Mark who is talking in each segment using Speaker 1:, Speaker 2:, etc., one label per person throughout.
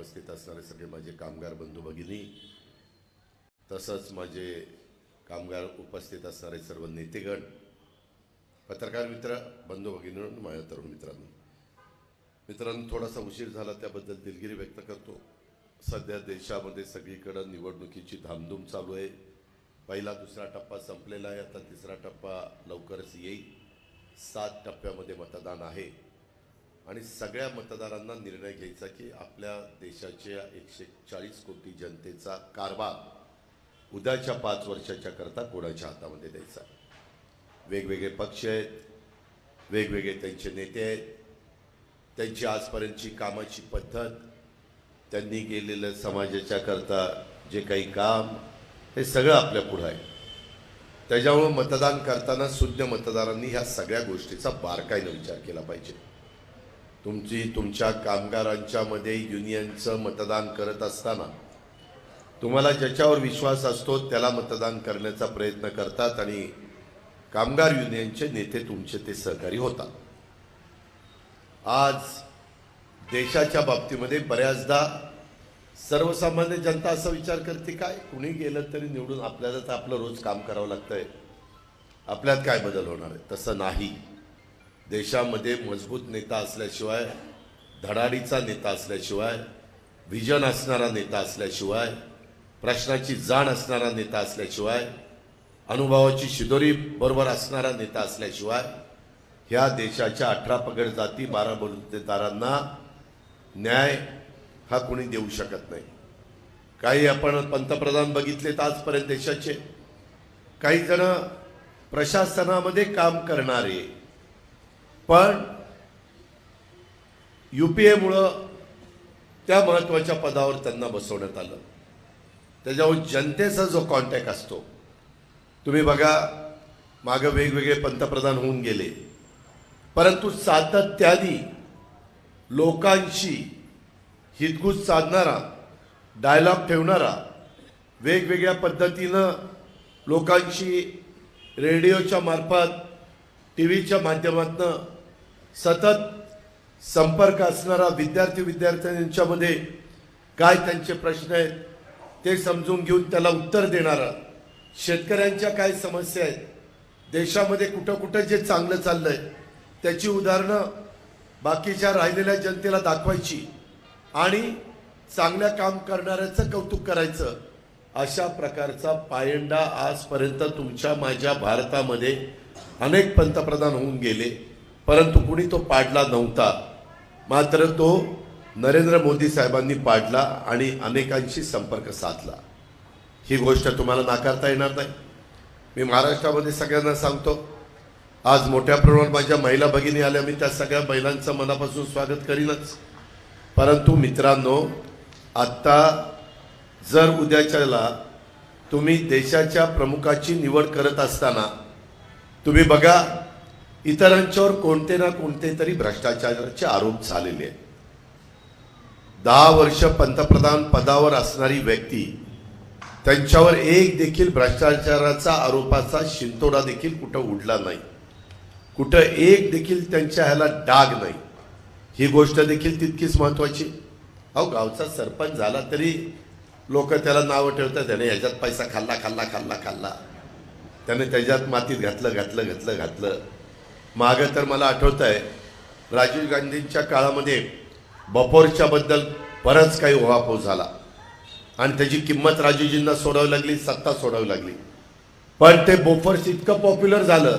Speaker 1: उपस्थित असणारे सगळे माझे कामगार बंधू भगिनी, तसंच माझे कामगार उपस्थित असणारे सर्व नेतेगण, पत्रकार मित्र, बंधू भगिनींनो, माझ्या तरुण मित्रांनो, थोडासा उशीर झाला त्याबद्दल दिलगिरी व्यक्त करतो। सध्या देशामध्ये सगळीकडे निवडणुकीची धामधूम चालू आहे। पहिला दुसरा टप्पा संपलेला आहे, आता तिसरा टप्पा लवकरच येईल। 7 टप्प्यामध्ये मतदान आहे आणि सगळ्या मतदारांना निर्णय घ्यायचा की आपल्या देशाच्या 140 कोटी जनतेचा कारभार उद्याच्या 5 वर्षाच्या करता कोणाच्या हातामध्ये द्यायचा। वेगवेगळे पक्ष आहेत, वेगवेगळे त्यांचे नेते आहेत, त्यांची आजपर्यंतची कामाची पद्धत, त्यांनी केलेलं समाजाच्या करता जे काही काम, हे सगळं आपल्या पुढे आहे। त्याच्यामुळे मतदान करताना शुद्ध मतदारांनी ह्या सगळ्या गोष्टीचा बारकाईने विचार केला पाहिजे। तुमच्या कामगारांच्या मध्ये युनियनचं मतदान करत असताना तुम्हाला ज्याच्यावर विश्वास असतो त्याला मतदान करण्याचा प्रयत्न करतात आणि कामगार युनियनचे नेते तुमचे ते सहकारी होतात। आज देशाच्या बाबतीमध्ये बऱ्याचदा सर्वसामान्य जनता असा विचार करते, काय कुणी गेलं तरी निवडून आपल्याला तर आपलं रोज काम करावं लागतंय, आपल्यात काय बदल होणार आहे? तसं नाही। देशामध्ये मजबूत नेता असल्याशिवाय, धडाडीचा नेता असल्याशिवाय, विजन असणारा नेता असल्याशिवाय, प्रश्नाची जाण असणारा नेता असल्याशिवाय, अनुभवाची शिदोरी बरोबर असणारा नेता असल्याशिवाय ह्या देशाच्या 18 पगड जाती 12 बलुतेदारांना न्याय हा कोणी देऊ शकत नाही। काही आपण पंतप्रधान बघितलेत आजपर्यंत देशाचे, काही जण प्रशासनामध्ये काम करणारे, पण UPA मुळे त्या महत्त्वाच्या पदावर त्यांना बसवण्यात आलं। त्याच्यावर जनतेचा जो कॉन्टॅक्ट असतो, तुम्ही बघा मागे वेगवेगळे पंतप्रधान होऊन गेले, परंतु सातत्याने लोकांशी हितगुज साधणारा, डायलॉग ठेवणारा, वेगवेगळ्या पद्धतीनं लोकांशी रेडिओच्या मार्फत, टीव्हीच्या माध्यमातून सतत संपर्क असणारा, विद्यार्थ्यांच्यामध्ये काय त्यांचे प्रश्न आहेत ते समजून घेऊन त्याला उत्तर देणारा, शेतकऱ्यांच्या काय समस्या आहेत, देशामध्ये कुठं कुठं जे चांगलं चाललंय त्याची उदाहरणं बाकीच्या राहिलेल्या जनतेला दाखवायची आणि चांगल्या काम करणाऱ्याचं कौतुक करायचं, अशा प्रकारचा पायंडा आजपर्यंत तुमच्या माझ्या भारतामध्ये अनेक पंतप्रधान होऊन गेले, परंतु कुणी तो पाडला नव्हता। मात्र तो नरेंद्र मोदी साहेबांनी पाडला आणि अनेकांशी संपर्क साधला। ही गोष्ट तुम्हाला नाकारता येणार नाही। मी महाराष्ट्रामध्ये सगळ्यांना सांगतो, आज मोठ्या प्रमाणात माझ्या महिला भगिनी आल्या, मी त्या सगळ्या महिलांचं मनापासून स्वागत करीनच। परंतु मित्रांनो, आत्ता जर उद्याच्याला तुम्ही देशाच्या प्रमुखाची निवड करत असताना तुम्ही बघा इतरांच्यावर कोणते ना कोणते तरी भ्रष्टाचाराचे आरोप झालेले आहेत। 10 वर्ष पंतप्रधान पदावर असणारी व्यक्ती, त्यांच्यावर एक देखील भ्रष्टाचाराचा आरोपाचा शिंतोडा देखील कुठं उडला नाही, कुठं एक देखील त्यांच्या ह्याला डाग नाही। ही गोष्ट देखील तितकीच महत्त्वाची। अहो, गावचा सरपंच झाला तरी लोक त्याला नावं ठेवतात, त्याने ह्याच्यात पैसा खाल्ला, त्याने त्याच्यात मातीत घातलं। मागं तर मला आठवत आहे, राजीव गांधींच्या काळामध्ये बफोरच्या बद्दल बरंच काही उहापोह झाला आणि त्याची किंमत राजूजींना सोडावी लागली, सत्ता सोडावी लागली। पण ते बोफोर्स इतकं पॉप्युलर झालं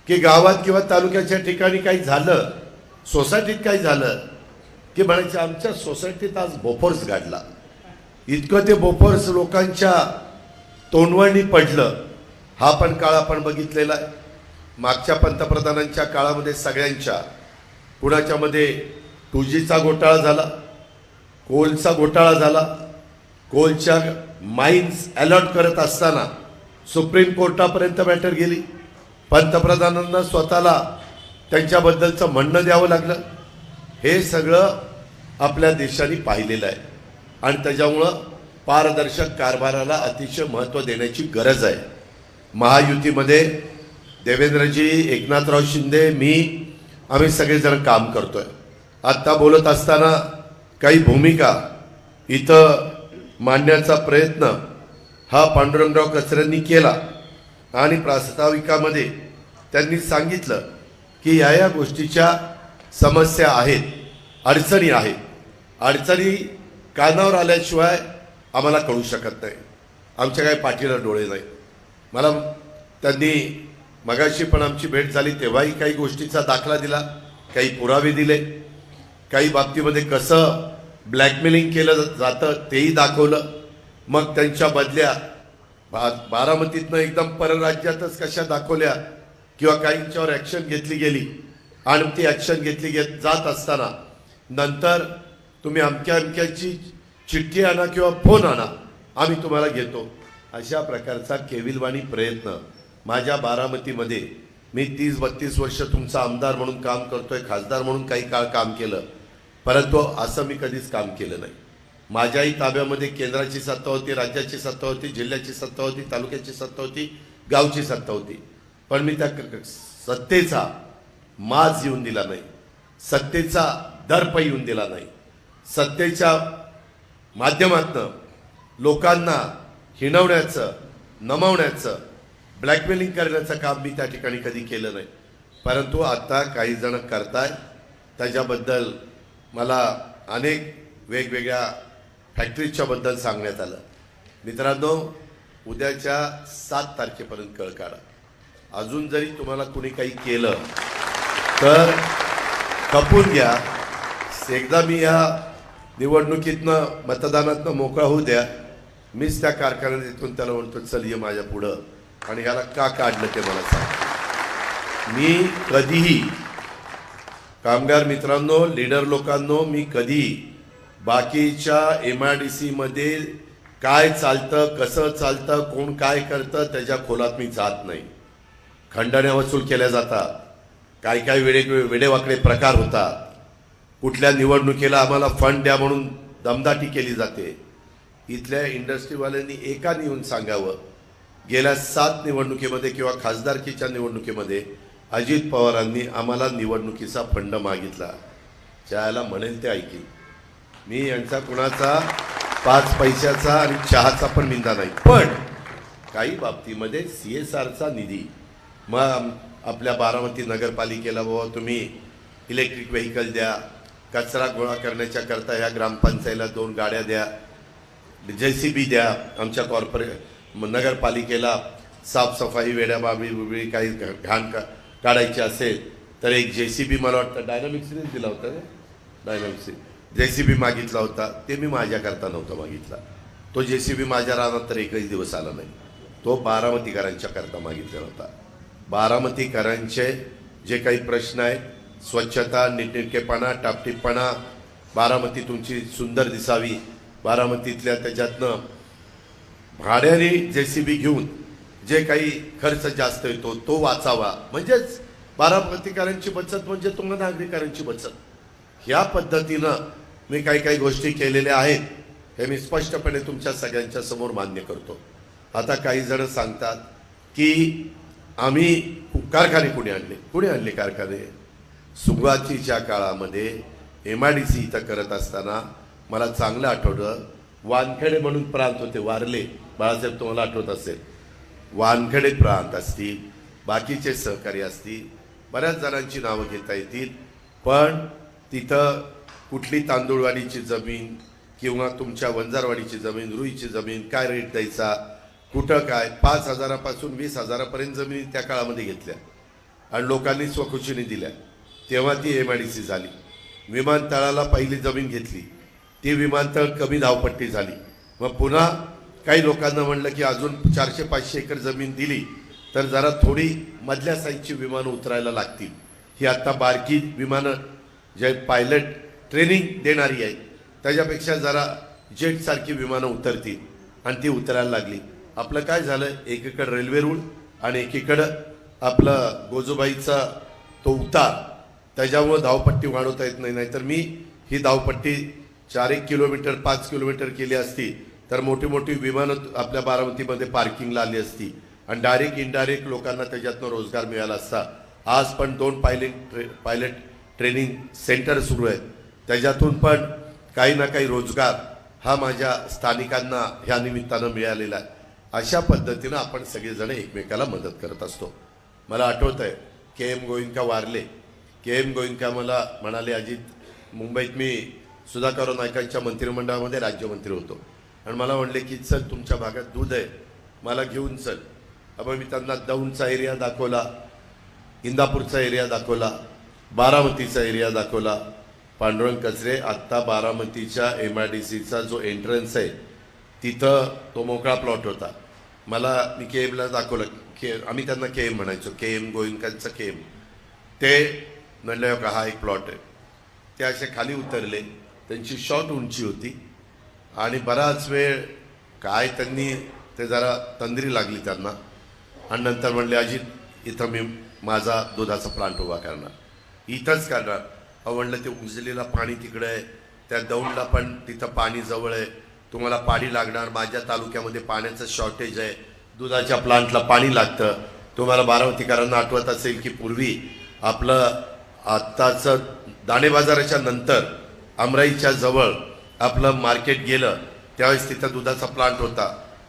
Speaker 1: की गावात किंवा तालुक्याच्या ठिकाणी काही झालं, सोसायटीत काही झालं की म्हणायचं आमच्या सोसायटीत आज बोफोर्स गाडला। इतकं ते बोफोर्स लोकांच्या तोंडवळणी पडलं। हा पण काळ आपण बघितलेला आहे। मागच्या पंतप्रधानांच्या काळामध्ये सगळ्यांच्या, कुणाच्यामध्ये 2Gचा घोटाळा झाला, कोलचा घोटाळा झाला, कोलच्या माइन्स अलॉट करत असताना सुप्रीम कोर्टापर्यंत मॅटर गेली, पंतप्रधानांना स्वतःला त्यांच्याबद्दलचं म्हणणं द्यावं लागलं। हे सगळं आपल्या देशाने पाहिलेलं आहे आणि त्याच्यामुळं पारदर्शक कारभाराला अतिशय महत्त्व देण्याची गरज आहे। महायुतीमध्ये देवेंद्रजी, एकनाथराव शिंदे, मी, आम्ही सगळेजण काम करतोय। आत्ता बोलत असताना काही भूमिका इथं मांडण्याचा प्रयत्न हा पांडुरंगराव कचऱ्यांनी केला आणि प्रास्ताविकामध्ये त्यांनी सांगितलं की या गोष्टीच्या समस्या आहेत, अडचणी आहेत. अडचणी कानावर आल्याशिवाय आम्हाला कळू शकत नाही. आमच्या काही पाठीला डोळे नाही. मला त्यांनी मगाशी पण आमची भेट झाली तेव्हाही काही गोष्टीचा दाखला दिला, काही पुरावे दिले, काही बाबतीमध्ये कसं ब्लॅकमेलिंग केलं जातं तेही दाखवलं. मग त्यांच्या बदल्या बारामतीतनं एकदम परराज्यातच कशा दाखवल्या किंवा काहींच्यावर ॲक्शन घेतली गेली आणि ती ॲक्शन घेतली जात असताना नंतर तुम्ही अमक्याची चिठ्ठी आणा किंवा फोन आणा, आम्ही तुम्हाला घेतो, अशा प्रकारचा केविलवाणी प्रयत्न माझ्या बारामतीमध्ये मी 30-32 वर्ष तुमचा आमदार म्हणून काम करतोय, खासदार म्हणून काही काळ काम केलं, परंतु असं मी कधीच काम केलं नाही. माझ्याही ताब्यामध्ये केंद्राची सत्ता होती, राज्याची सत्ता होती, जिल्ह्याची सत्ता होती, तालुक्याची सत्ता होती, गावची सत्ता होती, पण मी त्या सत्तेचा माज येऊन दिला नाही, सत्तेचा दर्प येऊन दिला नाही. सत्तेच्या माध्यमातून लोकांना हिणवण्याचं, नमवण्याचं, ब्लॅकमेलिंग करण्याचं काम मी त्या ठिकाणी कधी केलं नाही. परंतु आता काही जण करताय, त्याच्याबद्दल मला अनेक वेगवेगळ्या फॅक्टरीच्या बद्दल सांगण्यात आलं. मित्रांनो, उद्याच्या 7 तारखेपर्यंत कळ काढा. अजून जरी तुम्हाला कुणी काही केलं तर खपून घ्या. एकदा मी या निवडणुकीतनं मतदानातनं मोकळा होऊ द्या, मीच त्या कारखान्यात येथून त्याला म्हणतो चल ये माझ्या पुढं आणि ह्याला का काढलं ते मला सांग. मी कधीही कामगार मित्रांनो, लीडर लोकांनो, मी कधी बाकीच्या MIDC मध्ये काय चालतं, कसं चालतं, कोण काय करतं त्याच्या खोलात मी जात नाही. खंडण्या वसूल केल्या जातात, काय काय वेडेवाकडे प्रकार होतात, कुठल्या निवडणुकीला आम्हाला फंड द्या म्हणून दमदाटी केली जाते. इथल्या इंडस्ट्रीवाल्यांनी एकाने येऊन सांगावं, गेल्या 7 निवडणुकीमध्ये किंवा खासदारकीच्या निवडणुकीमध्ये अजित पवारांनी आम्हाला निवडणुकीचा फंड मागितला. ज्याला म्हणेल ते ऐकील. मी यांचा कुणाचा 5 पैशाचा आणि चहाचा पण निंदा नाही, पण काही बाबतीमध्ये CSRचा निधी, मग आपल्या बारामती नगरपालिकेला बाबा तुम्ही इलेक्ट्रिक व्हेकल द्या, कचरा गोळा करण्याच्या करता ह्या ग्रामपंचायतीला 2 गाड्या द्या, JCB द्या, आमच्या नगरपालिकेला साफसफाई वेड्याबाबी काही घाण काढायची असेल तर एक JCB मला वाटतं डायनामिक्सनेच दिला होता, डायनामिक्स JCB मागितला होता. ते मी माझ्याकरता नव्हता मागितला. तो JCB माझ्या रानात तर एकही दिवस आला नाही. तो बारामतीकरांच्या करता मागितलेला होता. बारामतीकरांचे जे काही प्रश्न आहेत, स्वच्छता, नीटनेटकेपणा, टापटीपणा, बारामती तुमची सुंदर दिसावी, बारामतीतल्या त्याच्यातनं भाड्याने JCB घेऊन जे काही खर्च जास्त येतो तो वाचावा, म्हणजेच बारामतीकरांची बचत म्हणजे तुम्हा नागरिकांची बचत. ह्या पद्धतीनं मी काही गोष्टी केलेल्या आहेत, हे मी स्पष्टपणे तुमच्या सगळ्यांच्या समोर मान्य करतो. आता काही जण सांगतात की आम्ही कारखाने कुणी आणले कारखाने. सुरुवातीच्या काळामध्ये MIDC इथं करत असताना मला चांगलं आठवतं, वानखेडे म्हणून प्रांत होते, वारले बाळासाहेब, तुम्हाला आठवत असेल, वानखेडे प्रांत असतील, बाकीचे सहकारी असतील, बऱ्याच जणांची नावं घेता येतील, पण तिथं कुठली तांदूळवाडीची जमीन किंवा तुमच्या वंजारवाडीची जमीन, रुईची जमीन, काय रेट द्यायचा, कुठं काय, 5,000पासून 20,000पर्यंत जमिनी त्या काळामध्ये घेतल्या आणि लोकांनी स्वखुशीने दिल्या. तेव्हा ती MIDC झाली. विमानतळाला पहिली जमीन घेतली, ती विमानतळ कमी धावपट्टी झाली. मग पुन्हा काही लोकांना म्हणलं की अजून 400-500 एकर जमीन दिली तर जरा थोडी मधल्या साईजची विमानं उतरायला लागतील. ही आत्ता बारकी विमानं जे पायलट ट्रेनिंग देणारी आहेत त्याच्यापेक्षा जरा जेटसारखी विमानं उतरतील आणि ती उतरायला लागली. आपलं काय झालं, एकीकडं रेल्वे रूळ आणि एकीकडं आपलं गोजूबाईचा तो उतार, त्याच्यामुळं धावपट्टी वाढवता येत नाही. नाहीतर मी ही धावपट्टी 4-1 किलोमीटर 5 किलोमीटर केली असती तर मोठी मोठी विमानं आपल्या बारामतीमध्ये पार्किंगला आली असती आणि डायरेक्ट इनडायरेक्ट लोकांना त्याच्यातनं रोजगार मिळाला असता. आज पण 2 पायलट ट्रेनिंग सेंटर सुरू आहेत, त्याच्यातून पण काही ना काही रोजगार हा माझ्या स्थानिकांना ह्या निमित्तानं मिळालेला आहे. अशा पद्धतीनं आपण सगळेजण एकमेकाला मदत करत असतो. मला आठवत आहे KM गोयंका वारले. KM गोयंका मला म्हणाले, अजित, मुंबईत मी सुधाकर नाईकांच्या मंत्रिमंडळामध्ये राज्यमंत्री होतो आणि मला म्हणले की चल तुमच्या भागात दूध आहे, मला घेऊन चल. मग मी त्यांना दौंडचा एरिया दाखवला, इंदापूरचा एरिया दाखवला, बारामतीचा एरिया दाखवला. पांडुरंग कचरे, आत्ता बारामतीच्या MIDCचा जो एंट्रन्स आहे तिथं तो मोकळा प्लॉट होता. मी KMला दाखवलं. आम्ही त्यांना KM म्हणायचो, KM गोयंकांचं KM. ते म्हणलं का हा एक प्लॉट आहे. ते असे खाली उतरले, त्यांची शॉर्ट उंची होती आणि बराच वेळ काय त्यांनी ते जरा तंद्री लागली त्यांना आणि नंतर म्हणले, अजित, इथं मी माझा दुधाचा प्लांट उभा करणार, इथंच करणार. म्हणलं ते उजलेला पाणी तिकडे आहे, त्या दौंडला पण तिथं पाणी जवळ आहे, तुम्हाला पाणी लागणार. माझ्या तालुक्यामध्ये पाण्याचं शॉर्टेज आहे, दुधाच्या प्लांटला पाणी लागतं. तुम्हाला बारामतीकरांना आठवत असेल की पूर्वी आपलं आत्ताचं दाणे बाजाराच्या नंतर अमराईच्या जवळ आपलं मार्केट गेलं त्यावेळेस तिथं दुधाचा प्लांट होता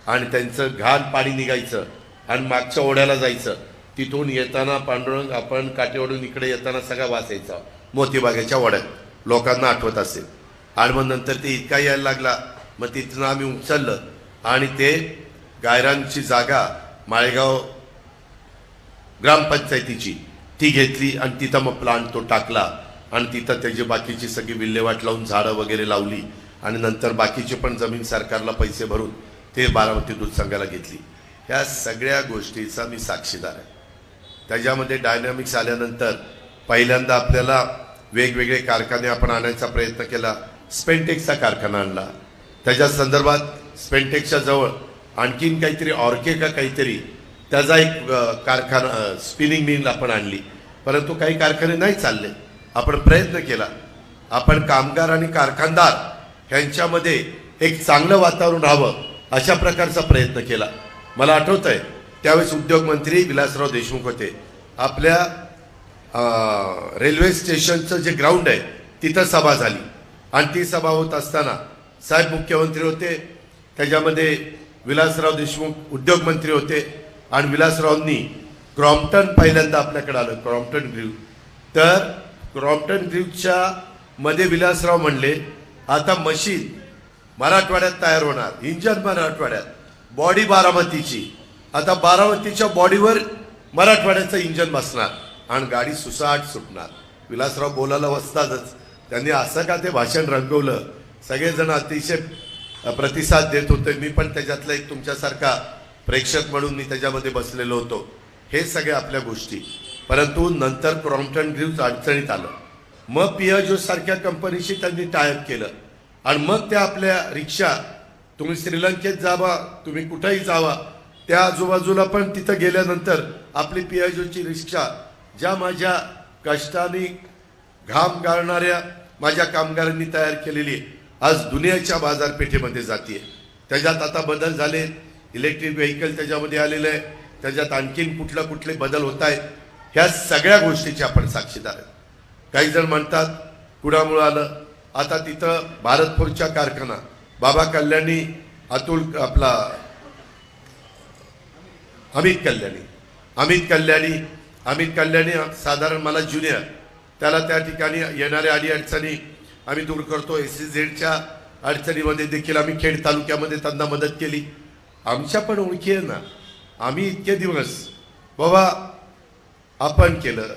Speaker 1: आणि त्यांचं घाण पाणी निघायचं आणि मागच्या ओढ्याला जायचं. तिथून येताना पांडुरंग आपण काटेवाडून इकडे येताना सगळा वास यायचा मोतीबागेच्या ओढ्यात, लोकांना आठवत असेल. आणि मग नंतर ते इतका यायला लागला, मग तिथून आम्ही उचललं आणि ते गायरांची जागा माळेगाव ग्रामपंचायतीची ती घेतली आणि तिथं मग प्लांट तो टाकला आणि तिथं त्याची बाकीची सगळी विल्हेवाट लावून झाडं वगैरे लावली आणि नंतर बाकीची पण जमीन सरकारला पैसे भरून ते बारामती दूध संघाला घेतली. ह्या सगळ्या गोष्टीचा मी साक्षीदार आहे. त्याच्यामध्ये डायनॅमिक्स आल्यानंतर पहिल्यांदा आपल्याला वेगवेगळे कारखाने आपण आणायचा प्रयत्न केला. स्पेंटेक्सचा कारखाना आणला. त्याच्या संदर्भात स्पेंटेक्सच्या जवळ आणखीन काहीतरी ऑर्के का काहीतरी त्याचा एक कारखाना स्पिनिंग मिल आपण आणली, परंतु काही कारखाने नाही चालले. आपण प्रयत्न केला, आपण कामगार आणि कारखानदार ह्यांच्यामध्ये एक चांगलं वातावरण राहावं अशा प्रकारचा प्रयत्न केला. मला आठवत आहे त्यावेळेस उद्योगमंत्री विलासराव देशमुख होते. आपल्या रेल्वे स्टेशनचं जे ग्राउंड आहे तिथं सभा झाली आणि ती सभा होत असताना साहेब मुख्यमंत्री होते, त्याच्यामध्ये विलासराव देशमुख उद्योगमंत्री होते आणि विलासरावांनी क्रॉम्प्टन पहिल्यांदा आपल्याकडे आलं, क्रॉम्प्टन ग्रीव. तर क्रॉम्प्टन ग्रीवच्या मध्ये विलासराव म्हणले, आता मशीन मराठवाड्यात तयार होणार, इंजन मराठवाड्यात, बॉडी बारामतीची, आता बारामतीच्या बॉडीवर मराठवाड्याचं इंजन बसणार आणि गाडी सुसाट सुटणार. विलासराव बोलायला बसतातच. त्यांनी असं का ते भाषण रंगवलं, सगळेजण अतिशय प्रतिसाद देत होते. मी पण त्याच्यातला एक तुमच्यासारखा प्रेक्षक म्हणून मी त्याच्यामध्ये बसलेलो होतो. हे सगळे आपल्या गोष्टी. परंतु नंतर क्रॉम्प्टन ग्रीव्ज अडचणीत आलं. मग पियाजो सारख्या कंपनीशी त्यांनी टायअप केलं आणि मग त्या आपल्या रिक्षा, तुम्ही श्रीलंकेत जावा, तुम्ही कुठेही जावा, त्या आजूबाजूला पण तिथं गेल्यानंतर आपली पियाजोची रिक्षा, ज्या माझ्या कष्टाने घाम गाळणाऱ्या माझ्या कामगारांनी तयार केलेली, आज दुनियाच्या बाजारपेठेमध्ये जाते. त्याच्यात आता बदल झाले, इलेक्ट्रिक व्हेकल त्याच्यामध्ये आलेलं आहे, त्याच्यात आणखीन कुठले बदल होत आहेत. ह्या सगळ्या गोष्टीचे आपण साक्षीदार आहेत. काही जण म्हणतात कुणामुळं आलं. आता तिथं भारत फोर्जचा कारखाना, बाबा कल्याणी, आपला अमित कल्याणी साधारण मला ज्युनियर, त्याला त्या ठिकाणी येणाऱ्या अडीअडचणी आम्ही दूर करतो. SEZच्या अडचणीमध्ये देखील आम्ही खेड तालुक्यामध्ये त्यांना मदत केली. आमच्या पण ओळखी आहे ना. आम्ही इतके दिवस बाबा आपण केलं,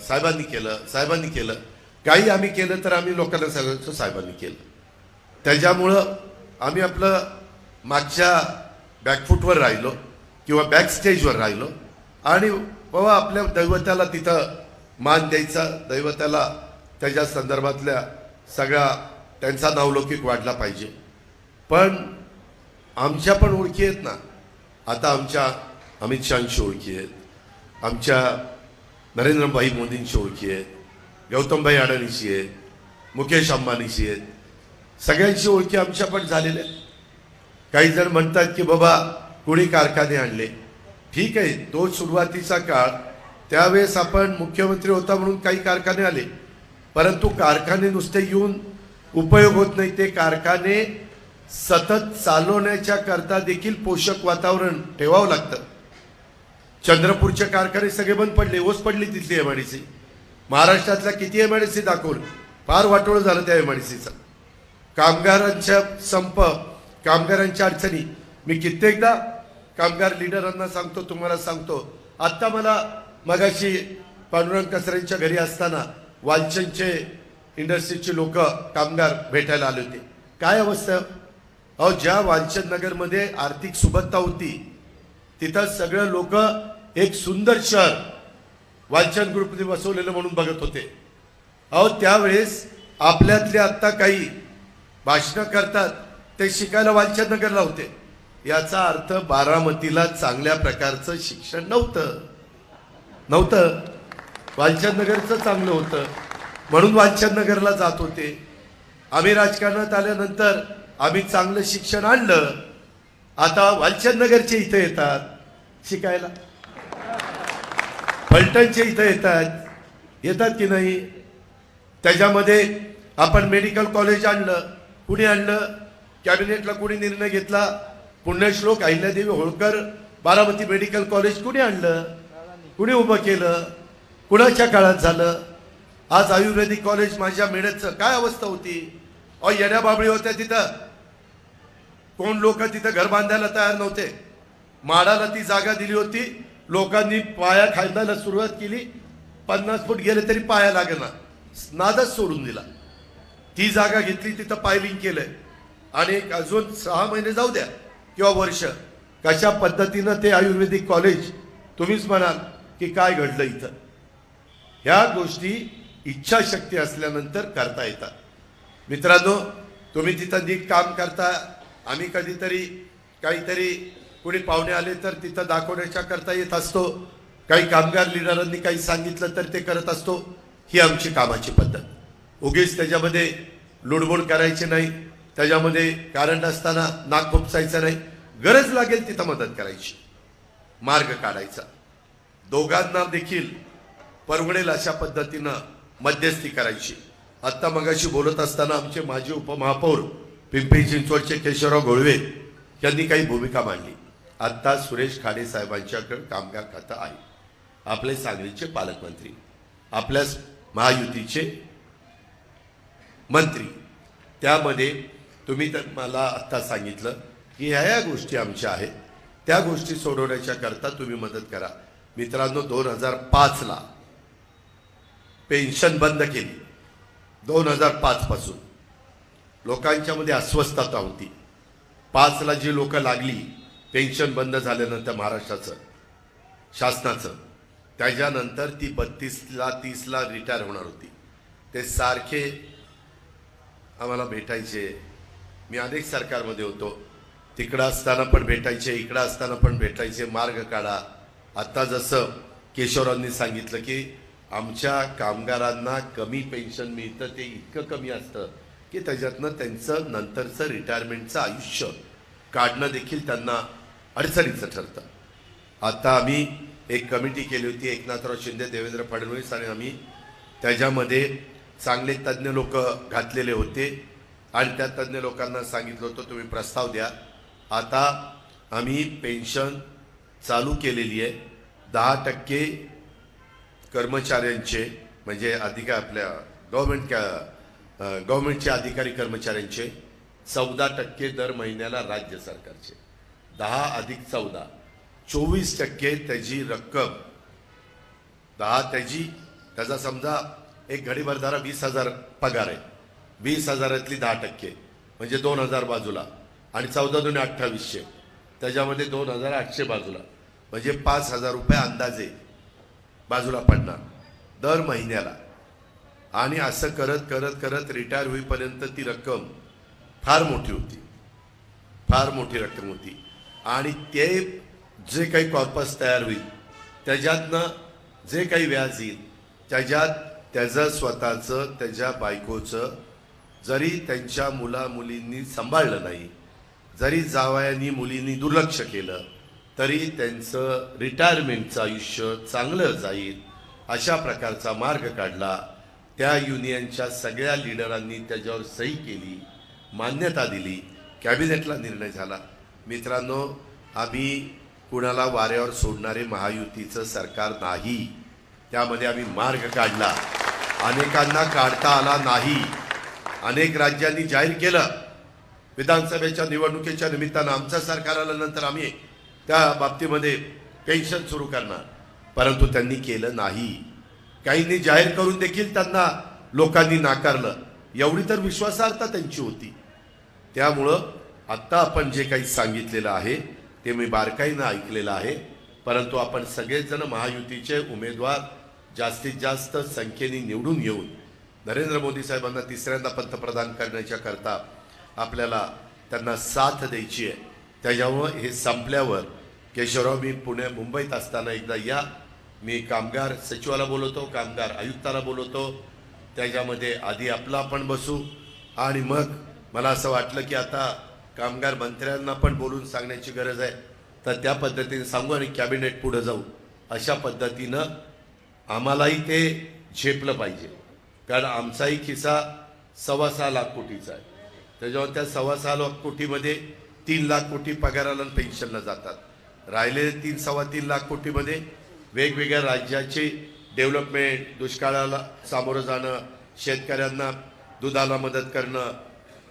Speaker 1: साहेबांनी केलं, काही आम्ही केलं तर आम्ही लोकांना सांगायचो साहेबांनी केलं. त्याच्यामुळं आम्ही आपलं मागच्या बॅकफूटवर राहिलो किंवा बॅक स्टेजवर राहिलो आणि बाबा आपल्या दैवताला तिथं मान द्यायचा, दैवताला त्याच्या संदर्भातल्या सगळ्या त्यांचा नावलौकिक वाढला पाहिजे. पण आमच्या पण ओळखी आहेत ना. आता आमच्या अमित शहांची ओळखी आहेत, आमच्या नरेंद्रभाई मोदींची ओळखी आहेत, गौतमभाई अडाणीची आहेत, मुकेश अंबानीची आहेत. सगळ्यांची ओळखी आमच्या पण झालेल्या आहेत. काही जण म्हणतात की बाबा कोणी कारखाने आणले. ठीक आहे, तो सुरुवातीचा काळ, त्यावेळेस आपण मुख्यमंत्री होता म्हणून काही कारखाने आले. परंतु कारखाने नुसते येऊन उपयोग होत नाही, ते कारखाने सतत चालवण्याच्या करता देखील पोषक वातावरण ठेवावं लागतं. चंद्रपूरचे कारखाने सगळे बंद पडले, ओस पडली तिथली एमआयडीसी. महाराष्ट्रातल्या किती एमआयडीसी दाखवून फार वाटोळं झालं त्या एमआयडीसीचं. कामगारांच्या संप, कामगारांच्या अडचणी मी कित्येकदा कामगार लिडरांना सांगतो, तुम्हाला सांगतो. आत्ता मला मगाशी पांडुरंग कसऱ्यांच्या घरी असताना वालचंदचे इंडस्ट्रीचे लोक कामगार भेटायला आले होते. काय अवस्था अहो, ज्या वालचंद नगरमध्ये आर्थिक सुबत्ता होती तिथं सगळं लोक एक सुंदर शहर वालचंद ग्रुपने बसवलेलं म्हणून बघत होते. अहो, त्यावेळेस आपल्यातले आत्ता काही भाषणं करतात ते शिकायला वालचंद नगरला होते. याचा अर्थ बारामतीला चांगल्या प्रकारचं शिक्षण नव्हतं. वालचंद नगरचं चांगलं होतं म्हणून वालचंद नगरला जात होते. आम्ही राजकारणात आल्यानंतर आम्ही चांगलं शिक्षण आणलं. आता वालचंद नगरचे इथं येतात शिकायला, फलटणचे इथं येतात की नाही. त्याच्यामध्ये आपण मेडिकल कॉलेज आणलं. कुणी आणलं? कॅबिनेटला कुणी निर्णय घेतला? पुण्यश्लोक अहिल्यादेवी होळकर बारामती मेडिकल कॉलेज कुणी आणलं? कुणी उभं केलं? कुणाच्या काळात झालं? आज आयुर्वेदिक कॉलेज माझ्या मेळ्याचं काय अवस्था होती? अहो, येड्या बाबळी होत्या तिथं. कोण लोक तिथं घर बांधायला तयार नव्हते. माडाला ती जागा दिली होती, लोकांनी पाया खांदायला सुरुवात केली. 50 फूट गेले तरी पाया लागेना, नादच सोडून दिला. ती जागा घेतली, तिथं पायलिंग केलंय आणि अजून 6 महिने जाऊ द्या किंवा वर्ष, कशा पद्धतीनं ते आयुर्वेदिक कॉलेज, तुम्हीच म्हणाल की काय घडलं इथं. ह्या गोष्टी इच्छाशक्ती असल्यानंतर करता येतात. मित्रांनो, तुम्ही तिथं नीट काम करता. आम्ही कधीतरी काहीतरी कोणी पाहुणे आले तर तिथं दाखवण्याच्या करता येत असतो. काही कामगार लिडरांनी काही सांगितलं तर ते करत असतो. ही आमची कामाची पद्धत. उगीच त्याच्यामध्ये लुडबुड करायची नाही, त्याच्यामध्ये कारण असताना नाक खुपसायचं नाही. गरज लागेल तिथं मदत करायची, मार्ग काढायचा. दोघांना देखील परवडेल अशा पद्धतीनं मध्यस्थी करायची. आत्ता मगाशी बोलत असताना आमचे माजी उपमहापौर पिंपरी चिंचवडचे केशवराव घोळवे यांनी काही भूमिका मांडली. आत्ता सुरेश खाडे साहेबांच्याकडे कामगार खातं आहे. आपले सांगलीचे पालकमंत्री, आपल्या महायुतीचे मंत्री, त्यामध्ये तुम्ही तर मला आत्ता सांगितलं की ह्या गोष्टी आमच्या आहेत, त्या गोष्टी सोडवण्याच्या करता तुम्ही मदत करा. मित्रांनो, 2005ला पेन्शन बंद केली. 2005 पासून लोकांच्या मध्ये अस्वस्थता होती. 5ला जी लोक लागली पेन्शन बंद झाल्यानंतर महाराष्ट्राचं शासनाचं, त्याच्यानंतर ती 32ला 30ला रिटायर होणार होती. ते सारखे आम्हाला भेटायचे. मी अनेक सरकारमध्ये होतो, तिकडं असताना पण भेटायचे, इकडं असताना पण भेटायचे. मार्ग काढा. आता जसं केशवरावांनी सांगितलं की आमच्या कामगारांना कमी पेन्शन मिळतं, ते इतकं कमी असतं की त्याच्यातनं त्यांचं नंतरचं रिटायरमेंटचं आयुष्य काढणं देखील त्यांना अडचणीचं ठरतं. आता आम्ही एक कमिटी केली होती, एकनाथराव शिंदे, देवेंद्र फडणवीस आणि आम्ही. त्याच्यामध्ये चांगले तज्ज्ञ लोक घातलेले होते आणि त्या तज्ज्ञ लोकांना सांगितलं होतं तुम्ही प्रस्ताव द्या. आता आम्ही पेन्शन चालू केलेली आहे. 10% कर्मचाऱ्यांचे, म्हणजे अधिकार आपल्या गव्हर्नमेंटचे अधिकारी कर्मचाऱ्यांचे, 14% दर महिन्याला राज्य सरकारचे, 10 अधिक 14 24% त्याची रक्कम. 10 त्याचा समजा एक घडीभर धरा 20,000 पगार आहे. 20,000तली 10% म्हणजे 2,000 बाजूला आणि 14 दूने 2800, त्याच्यामध्ये 2,800 बाजूला, म्हणजे 5,000 रुपये अंदाजे बाजूला पडणार दर महिन्याला. आणि असं करत करत करत रिटायर होईपर्यंत ती रक्कम फार मोठी होती, फार मोठी रक्कम होती. आणि ते जे काही कॉर्पस तयार होईल त्याच्यातनं जे काही व्याज येईल त्याच्यात त्याचं स्वतःचं, त्याच्या बायकोचं, जरी त्यांच्या मुलींनी सांभाळलं नाही, जरी जावयांनी मुलींनी दुर्लक्ष केलं तरी त्यांचं रिटायरमेंटचं आयुष्य चांगलं जाईल अशा प्रकारचा मार्ग काढला. त्या युनियनच्या सगळ्या लिडरांनी त्याच्यावर सही केली, मान्यता दिली, कॅबिनेटला निर्णय झाला. मित्रांनो, आम्ही कुणाला वाऱ्यावर सोडणारे महायुतीचं सरकार नाही. त्यामध्ये आम्ही मार्ग काढला, अनेकांना काढता आला नाही. अनेक राज्यांनी जाहीर केलं विधानसभेच्या निवडणुकीच्या निमित्तानं आमचं सरकार आल्यानंतर आम्ही त्या बाबतीमध्ये पेन्शन सुरू करणार, परंतु त्यांनी केलं नाही. काहींनी जाहीर करून देखील त्यांना लोकांनी नाकारलं. एवढी तर विश्वासार्हता त्यांची होती. त्यामुळं आत्ता आपण जे काही सांगितलेलं आहे ते मी बारकाईनं ऐकलेलं आहे, परंतु आपण सगळेच जण महायुतीचे उमेदवार जास्तीत जास्त संख्येने निवडून येऊन नरेंद्र मोदी साहेबांना तिसऱ्यांदा पंतप्रधान करण्याच्या करता आपल्याला त्यांना साथ द्यायची आहे. त्याच्यामुळं हे संपल्यावर केशवराव, मी मुंबईत असताना एकदा या, मी कामगार सचिवाला बोलवतो, कामगार आयुक्ताला बोलवतो, त्याच्यामध्ये आधी आपला आपण बसू आणि मग मला असं वाटलं की आता कामगार मंत्र्यांना पण बोलून सांगण्याची गरज आहे, तर त्या पद्धतीने सांगू आणि कॅबिनेट पुढे जाऊ. अशा पद्धतीनं आम्हालाही ते झेपलं पाहिजे, कारण आमचाही खिसा 6.25 लाख कोटीचा आहे. त्याच्यावर त्या 6.25 लाख कोटीमध्ये 3 लाख कोटी पगाराला आणि पेन्शनला जातात. राहिलेले 3-3.25 लाख कोटीमध्ये वेगवेगळ्या राज्याचे डेव्हलपमेंट, दुष्काळाला सामोरं जाणं, शेतकऱ्यांना दुधाला मदत करणं,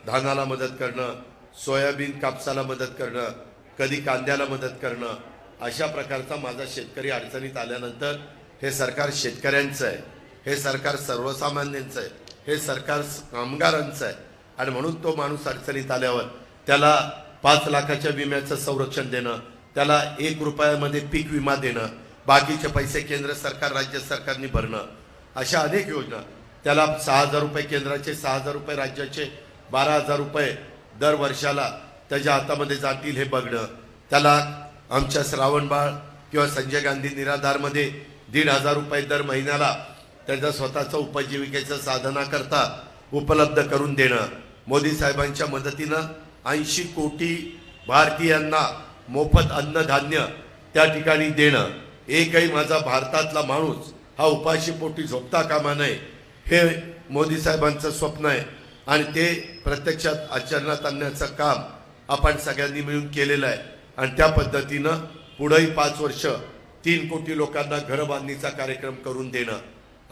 Speaker 1: धानाला मदत करणं, सोयाबीन कापसाला मदत करणं, कधी कांद्याला मदत करणं, अशा प्रकारचा माझा शेतकरी अडचणीत आल्यानंतर हे सरकार शेतकऱ्यांचं आहे, हे सरकार सर्वसामान्यांचं आहे, हे सरकार कामगारांचं आहे. आणि म्हणून तो माणूस अडचणीत आल्यावर त्याला 5 लाखाच्या विम्याचं संरक्षण देणं, त्याला 1 रुपयामध्ये पीक विमा देणं, बाकीचे पैसे केंद्र सरकार राज्य सरकारने भरणं, अशा अनेक योजना, त्याला 6,000 रुपये केंद्राचे, 6,000 रुपये राज्याचे, 12,000 रुपये दर वर्षाला त्याच्या हातामध्ये जातील हे बघणं, त्याला आमच्या श्रावणबाळ किंवा संजय गांधी निराधारमध्ये 1,500 रुपये दर महिन्याला त्याच्या स्वतःचं उपजीविकेचं साधनाकरता उपलब्ध करून देणं, मोदी साहेबांच्या मदतीनं 80 कोटी भारतीयांना मोफत अन्नधान्य त्या ठिकाणी देणं, एकही माझा भारतातला माणूस हा उपाशी पोटी झोपता कामा नये, हे मोदी साहेबांचं स्वप्न आहे. आणि ते प्रत्यक्षात आचरणात आणण्याचं काम आपण सगळ्यांनी मिळून केलेलं आहे. आणि त्या पद्धतीनं पुढेही 5 वर्ष 3 कोटी लोकांना घरबांधणीचा कार्यक्रम करून देणं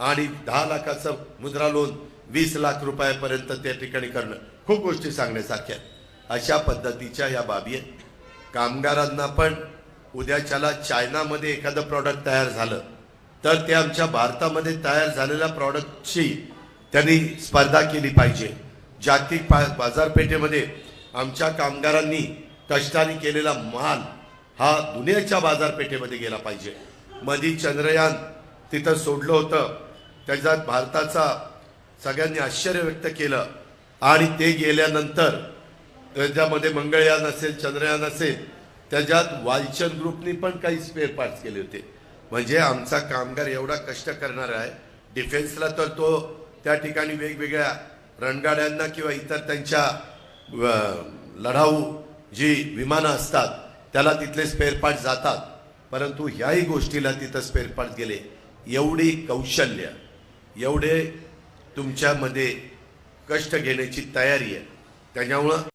Speaker 1: आणि 10 लाखाचं मुद्रा लोन 20 लाख रुपयापर्यंत त्या ठिकाणी करणं, खूप गोष्टी सांगण्यासारख्या. अशा पद्धतीच्या या बाबी आहेत. कामगारांना पण उद्याच्याला चायनामध्ये एखादं प्रॉडक्ट तयार झालं तर ते आमच्या भारतामध्ये तयार झालेल्या प्रॉडक्टची त्यांनी स्पर्धा केली पाहिजे. जागतिक बाजारपेठेमध्ये आमच्या कामगारांनी कष्टाने केलेला माल हा दुनियेच्या बाजारपेठेमध्ये गेला पाहिजे. मधी चंद्रयान तिथं सोडलं होतं, त्याच्यात भारताचा सगळ्यांनी आश्चर्य व्यक्त केलं आणि ते गेल्यानंतर त्याच्यामध्ये मंगळयान असेल, चंद्रयान असेल, त्याच्यात वालचंद ग्रुपनी पण काही स्पेअर पार्ट्स केले होते. म्हणजे आमचा कामगार एवढा कष्ट करणार आहे. डिफेन्सला तर तो त्या ठिकाणी वेगवेगळ्या रणगाड्यांना किंवा इतर त्यांच्या लढाऊ जी विमानं असतात त्याला तिथले स्पेअर पार्ट्स जातात, परंतु ह्याही गोष्टीला तिथं स्पेअर पार्ट्स गेले. एवढी कौशल्य, एवढे तुमच्यामध्ये कष्ट घेण्याची तयारी आहे. त्याच्यामुळं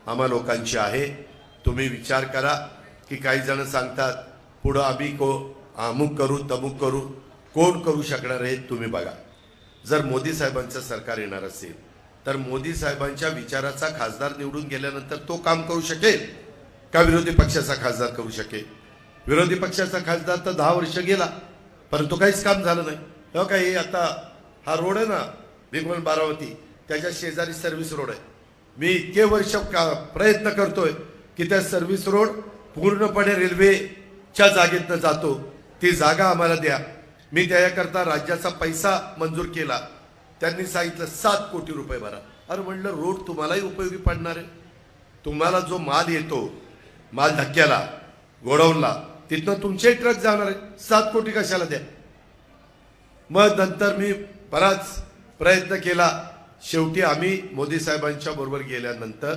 Speaker 1: आम्हा लोकांची आहे. तुम्ही विचार करा की काही जण सांगतात पुढं आम्ही अमुक करू तमुक करू, कोण करू शकणार आहे तुम्ही बघा. जर मोदी साहेबांचं सरकार येणार असेल तर मोदी साहेबांच्या विचाराचा खासदार निवडून गेल्यानंतर तो काम करू शकेल का विरोधी पक्षाचा खासदार करू शकेल? विरोधी पक्षाचा खासदार तर 10 वर्ष गेला परंतु काहीच काम झालं नाही. हो का, हे आता हा रोड आहे ना भिगवण बारामती, त्याच्या शेजारी सर्व्हिस रोड आहे. मी इतके वर्ष प्रयत्न करतोय की त्या सर्व्हिस रोड पूर्णपणे रेल्वेच्या जागेतनं जातो, ती जागा आम्हाला द्या. मी त्याकरता राज्याचा पैसा मंजूर केला, त्यांनी सांगितलं 7 कोटी रुपये भरा. अरे म्हणलं रोड तुम्हालाही उपयोगी पडणार आहे. तुम्हाला जो माल येतो माल धक्क्याला गोडाऊनला तिथनं तुमचे ट्रक जाणार आहे. 7 कोटी कशाला द्या. मग नंतर मी बराच प्रयत्न केला. शेवटी आम्ही मोदी साहेबांच्या बरोबर गेल्यानंतर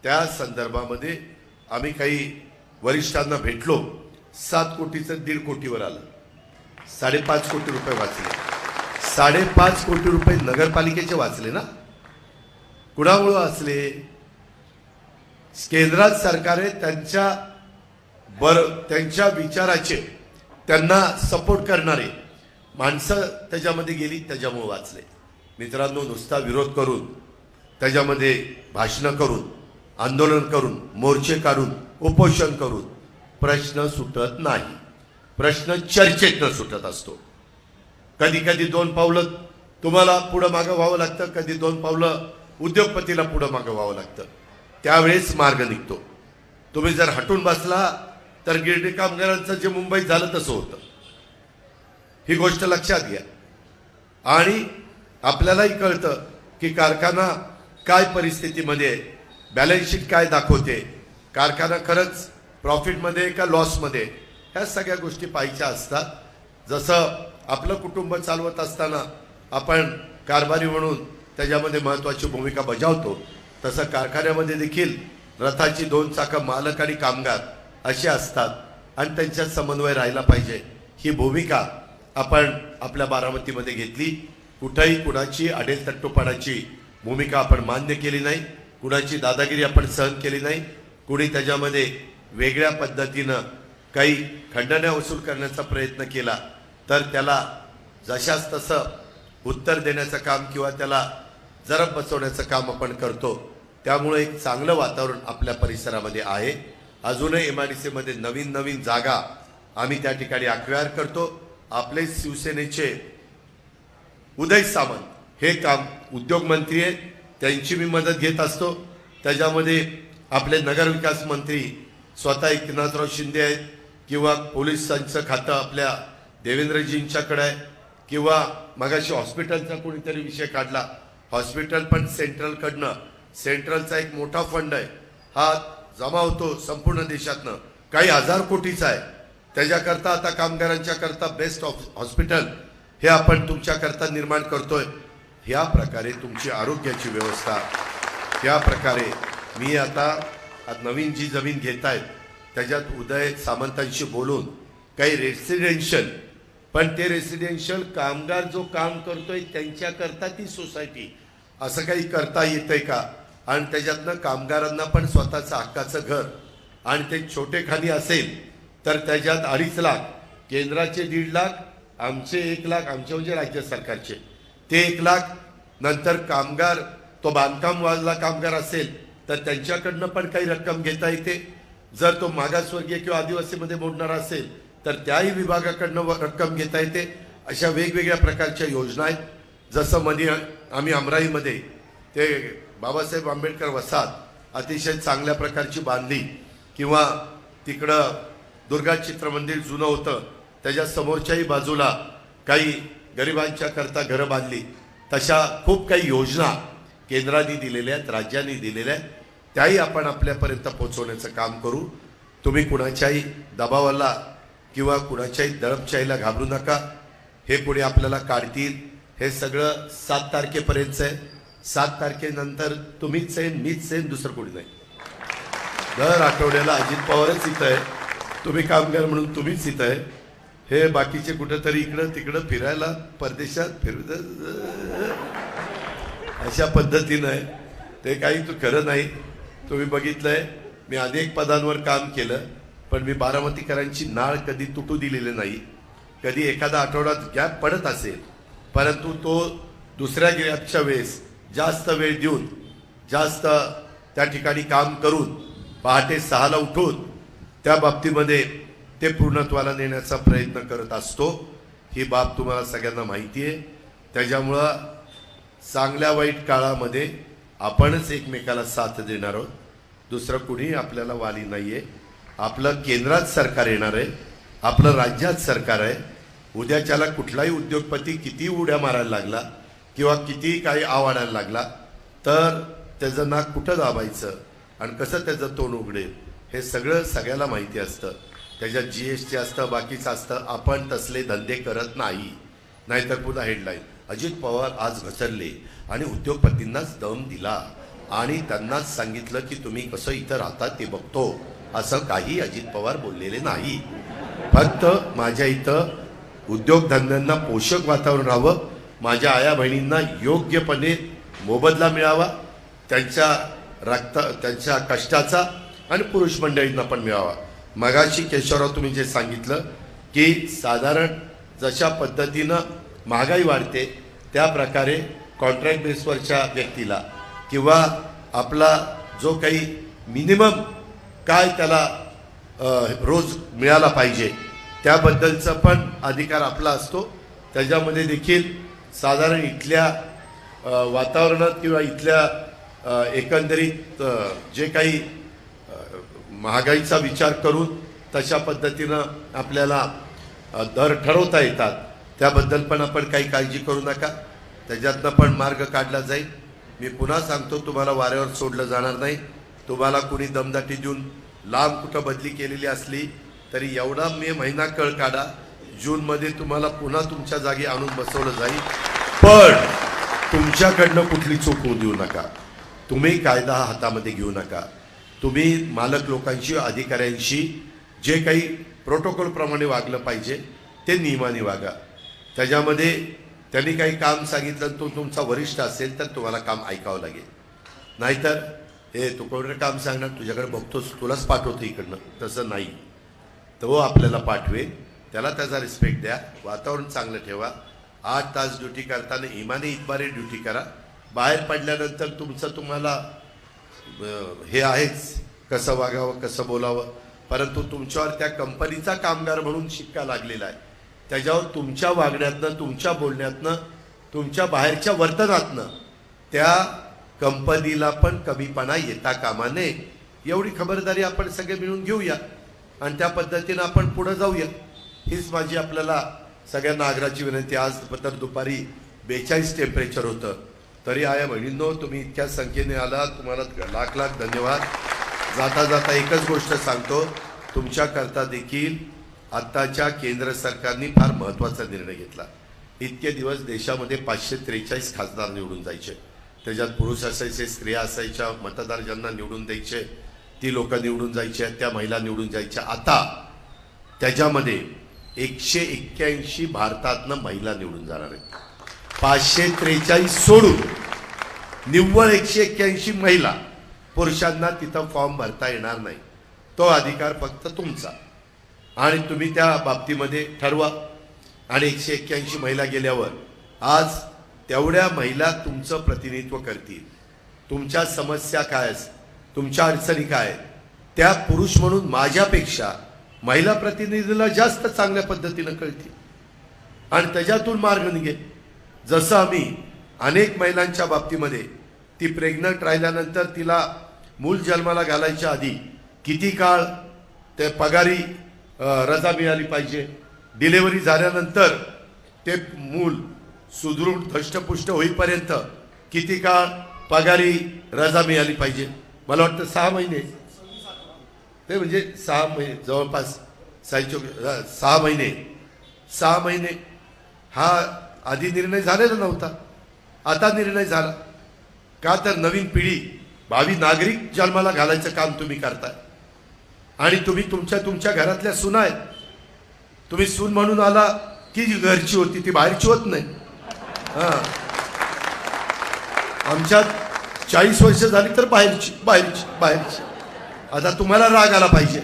Speaker 1: त्या संदर्भामध्ये आम्ही काही वरिष्ठांना भेटलो. 7 कोटीचं 1.5 कोटीवर आलं. 5.5 कोटी रुपये वाचले. 5.5 कोटी रुपये नगरपालिकेचे वाचले ना. कुणामुळे वाचले. केंद्रात सरकारे त्यांच्या विचाराचे त्यांना सपोर्ट करणारे माणसं त्याच्यामध्ये गेली त्याच्यामुळे वाचले. मित्रांनो, नुसता विरोध करून त्याच्यामध्ये भाषणं करून आंदोलन करून मोर्चे काढून उपोषण करून प्रश्न सुटत नाही. प्रश्न चर्चेतनं सुटत असतो. कधी कधी 2 पावलं तुम्हाला पुढं मागं व्हावं लागतं, कधी 2 पावलं उद्योगपतीला पुढं मागं व्हावं लागतं. त्यावेळेस मार्ग निघतो. तुम्ही जर हटून बसला तर गिरणी कामगारांचं जे मुंबईत झालं तसं होतं. ही गोष्ट लक्षात घ्या. आणि आपल्यालाही कळतं की कारखाना काय परिस्थितीमध्ये, बॅलन्स शीट काय दाखवते, कारखाना खरंच प्रॉफिटमध्ये का लॉसमध्ये, ह्या सगळ्या गोष्टी पाहायच्या असतात. जसं आपलं कुटुंब चालवत असताना आपण कारभारी म्हणून त्याच्यामध्ये महत्त्वाची भूमिका बजावतो, तसं कारखान्यामध्ये देखील रथाची 2 चाकं मालक आणि कामगार असे असतात आणि त्यांच्यात समन्वय राहिला पाहिजे. ही भूमिका आपण आपल्या बारामतीमध्ये घेतली. कुठेही कुणाची अडेलतट्टूपणाची भूमिका आपण मान्य केली नाही. कुणाची दादागिरी आपण सहन केली नाही. कुणी त्याच्यामध्ये वेगळ्या पद्धतीनं काही खंडण्या वसूल करण्याचा प्रयत्न केला तर त्याला जशास तसं उत्तर देण्याचं काम किंवा त्याला जरब बसवण्याचं काम आपण करतो. त्यामुळे एक चांगलं वातावरण आपल्या परिसरामध्ये आहे. अजूनही MIDCमध्ये नवीन जागा आम्ही त्या ठिकाणी अक्वायर करतो. आपले शिवसेनेचे उदय सामंत हे काम उद्योगमंत्री आहेत, त्यांची मी मदत घेत असतो. त्याच्यामध्ये आपले नगरविकास मंत्री स्वतः एकनाथराव शिंदे आहेत, किंवा पोलिसांचं खातं आपल्या देवेंद्रजींच्याकडे आहे, किंवा मगाशी हॉस्पिटलचा कोणीतरी विषय काढला. हॉस्पिटल पण सेंट्रलकडनं, सेंट्रलचा एक मोठा फंड आहे, हा जमा होतो संपूर्ण देशातनं, काही 1000 कोटीचा आहे. त्याच्याकरता आता कामगारांच्या करता बेस्ट हॉस्पिटल हे आपण तुमच्याकरता निर्माण करतोय. ह्या प्रकारे तुमची आरोग्याची व्यवस्था, त्या प्रकारे मी आता नवीन जी जमीन घेत आहेत त्याच्यात उदय सामंतांशी बोलून काही रेसिडेन्शियल, पण ते रेसिडेन्शियल कामगार जो काम करतोय त्यांच्याकरता ती सोसायटी असं काही करता येतंय का, आणि त्याच्यातनं कामगारांना पण स्वतःचं हक्काचं घर, आणि ते छोटे खाली असेल तर त्याच्यात 2.5 लाख, केंद्राचे 1.5 लाख, आमचे 1 लाख, आमचे म्हणजे राज्य सरकारचे ते 1 लाख. नंतर कामगार तो बांधकाम वाला कामगार असेल तर त्यांच्याकडनं पण काही रक्कम घेता येते. जर तो मागासवर्गीय किंवा आदिवासीमध्ये मोडणारा असेल तर त्याही विभागाकडनं रक्कम घेता येते. अशा वेगवेगळ्या प्रकारच्या योजना आहेत. जसं मध्ये आम्ही अमराईमध्ये ते बाबासाहेब आंबेडकर वसाहत अतिशय चांगल्या प्रकारची बांधली, किंवा तिकडं दुर्गा चित्रमंदिर जुनं होतं त्याच्या समोरच्याही बाजूला काही गरिबांच्या करता घरं बांधली. तशा खूप काही योजना केंद्राने दिलेल्या आहेत, राज्यांनी दिलेल्या आहेत. त्याही आपण आपल्यापर्यंत पोहोचवण्याचं काम करू. तुम्ही कुणाच्याही दबावाला किंवा कुणाच्याही दडपशाहीला घाबरू नका. हे पुढे आपल्याला काढतील. हे सगळं 7 तारखेपर्यंत आहे. 7 तारखेनंतर तुम्हीच आहे, मीच आहे, दुसरं कोणी नाही. दर आठवड्याला अजित पवारच इथं आहे, तुम्ही कामगार म्हणून तुम्हीच इथं आहे. हे बाकीचे कुठंतरी इकडं तिकडं फिरायला परदेशात फिरत अशा पद्धतीनं आहे. ते काही खरं नाही. तुम्ही बघितलंय, मी अनेक पदांवर काम केलं, पण मी बारामतीकरांची नाळ कधी तुटू दिलेली नाही. कधी एखादा आठवड्यात गॅप पडत असेल, परंतु तो दुसऱ्या गॅपच्या वेळेस जास्त वेळ देऊन, जास्त त्या ठिकाणी काम करून, पहाटे 6ला उठून त्या बाबतीमध्ये ते पूर्णत्वाला नेण्याचा प्रयत्न करत असतो. ही बाब तुम्हाला सगळ्यांना माहिती आहे. त्याच्यामुळं चांगल्या वाईट काळामध्ये आपणच एकमेकाला साथ देणार आहोत. दुसरं कुणी आपल्याला वाली नाही आहे. आपलं केंद्रात सरकार येणार आहे, आपलं राज्यात सरकार आहे. उद्याच्याला कुठलाही उद्योगपती किती उड्या मारायला लागला किंवा कितीही काही आवाडायला लागला तर त्याचं नाक कुठं दाबायचं आणि कसं त्याचं तोंड उघडेल हे सगळं सगळ्याला माहिती असतं. त्याच्यात GST असतं, बाकीचं असतं. आपण तसले धंदे करत नाही. नाहीतर पुन्हा हेडलाईन, अजित पवार आज घसरले आणि उद्योगपतींनाच दम दिला आणि त्यांनाच सांगितलं की तुम्ही कसं इथं राहता ते बघतो. असं काही अजित पवार बोललेले नाही. फक्त माझ्या इथं उद्योगधंद्यांना पोषक वातावरण राहावं, माझ्या आया बहिणींना योग्यपणे मोबदला मिळावा, त्यांच्या कष्टाचा, आणि पुरुष मंडळींना पण मिळावा. मगाशी केशवराव तुम्ही जे सांगितलं की साधारण जशा पद्धतीनं महागाई वाढते त्या प्रकारे कॉन्ट्रॅक्ट बेसवरच्या व्यक्तीला किंवा आपला जो काही मिनिमम काय त्याला रोज मिळाला पाहिजे त्याबद्दलचा पण अधिकार आपला असतो. त्याच्यामध्ये देखील साधारण इथल्या वातावरणात किंवा इथल्या एकंदरीत जे काही महागाईचा विचार करून तशा पद्धतीनं आपल्याला दर ठरवता येतात. त्याबद्दल पण आपण काही काळजी करू नका, त्याच्यातनं पण मार्ग काढला जाईल. मी पुन्हा सांगतो, तुम्हाला वाऱ्यावर सोडलं जाणार नाही. तुम्हाला कुणी दमदाटी देऊन लांब कुठं बदली केलेली असली तरी एवढा मे महिना कळ काढा, जूनमध्ये तुम्हाला पुन्हा तुमच्या जागी आणून बसवलं जाईल. पण तुमच्याकडनं कुठली चूक होऊ देऊ नका. तुम्ही कायदा हातामध्ये घेऊ नका. तुम्ही मालक लोकांशी, अधिकाऱ्यांशी जे काही प्रोटोकॉलप्रमाणे वागलं पाहिजे ते नियमाने वागा. त्याच्यामध्ये त्यांनी काही काम सांगितलं, तो तुमचा वरिष्ठ असेल तर तुम्हाला काम ऐकावं लागेल. नाहीतर हे तू कोणतं काम सांगणार, तुझ्याकडे बघतोस तुलाच पाठवतो इकडनं, तसं नाही. तो आपल्याला पाठवेल, त्याला त्याचा रिस्पेक्ट द्या, वातावरण चांगलं ठेवा. 8 तास ड्युटी करताना इमाने इतबारे ड्युटी करा. बाहेर पडल्यानंतर तुमचं तुम्हाला हे आहेच कसं वागावं, कसं बोलावं. परंतु तुमच्यावर त्या कंपनीचा कामगार म्हणून शिक्का लागलेला आहे. त्याच्यावर तुमच्या वागण्यातनं, तुमच्या बोलण्यातनं, तुमच्या बाहेरच्या वर्तनातनं त्या कंपनीला पण कमीपणा येता कामा नये. एवढी खबरदारी आपण सगळे मिळून घेऊया आणि त्या पद्धतीनं आपण पुढे जाऊया. हीच माझी आपल्याला सगळ्यांना आग्रहाची विनंती. आज तर दुपारी 42 टेम्परेचर होतं, तरी आया बहिणींनो तुम्ही इतक्या संख्येने आला, तुम्हाला लाख लाख धन्यवाद. जाता जाता एकच गोष्ट सांगतो, तुमच्याकरता देखील आत्ताच्या केंद्र सरकारने फार महत्त्वाचा निर्णय घेतला. इतके दिवस देशामध्ये 543 खासदार निवडून जायचे, त्याच्यात पुरुष असायचे, स्त्रिया असायच्या, मतदार ज्यांना निवडून द्यायचे ती लोक निवडून जायचे, त्या महिला निवडून जायच्या. आता त्याच्यामध्ये 181 भारतातनं महिला निवडून जाणार आहेत. 543 सोडून निव्वळ 181 महिला. पुरुषांना तिथं फॉर्म भरता येणार नाही. तो अधिकार फक्त तुमचा आणि तुम्ही त्या बाबतीमध्ये ठरवा. आणि 181 महिला गेल्यावर आज तेवढ्या महिला तुमचं प्रतिनिधित्व करतील. तुमच्या समस्या काय, तुमच्या अडचणी काय, त्या पुरुष म्हणून माझ्यापेक्षा महिला प्रतिनिधीला जास्त चांगल्या पद्धतीनं कळतील आणि त्याच्यातून मार्ग निघेल. जसं आम्ही अनेक महिलांच्या बाबतीमध्ये ती प्रेग्नंट राहिल्यानंतर तिला मूल जन्माला घालायच्या आधी किती काळ ते पगारी रजा मिळाली पाहिजे, डिलेव्हरी झाल्यानंतर ते मूल सुदृढ धष्टपुष्ट होईपर्यंत किती काळ पगारी रजा मिळाली पाहिजे. मला वाटतं 6 महिने, ते म्हणजे 6 महिने जवळपास 6 महिने हा आधी निर्णय झालेला नव्हता, आता निर्णय झाला. का तर नवीन पिढी, भावी नागरिक जन्माला घालायचं काम तुम्ही करताय आणि तुम्ही तुमच्या घरातल्या सुना आहेत. तुम्ही सून म्हणून आला की जी घरची होती ती बाहेरची होत नाही. आमच्यात 40 वर्ष झाली तर बाहेरची. आता तुम्हाला राग आला पाहिजे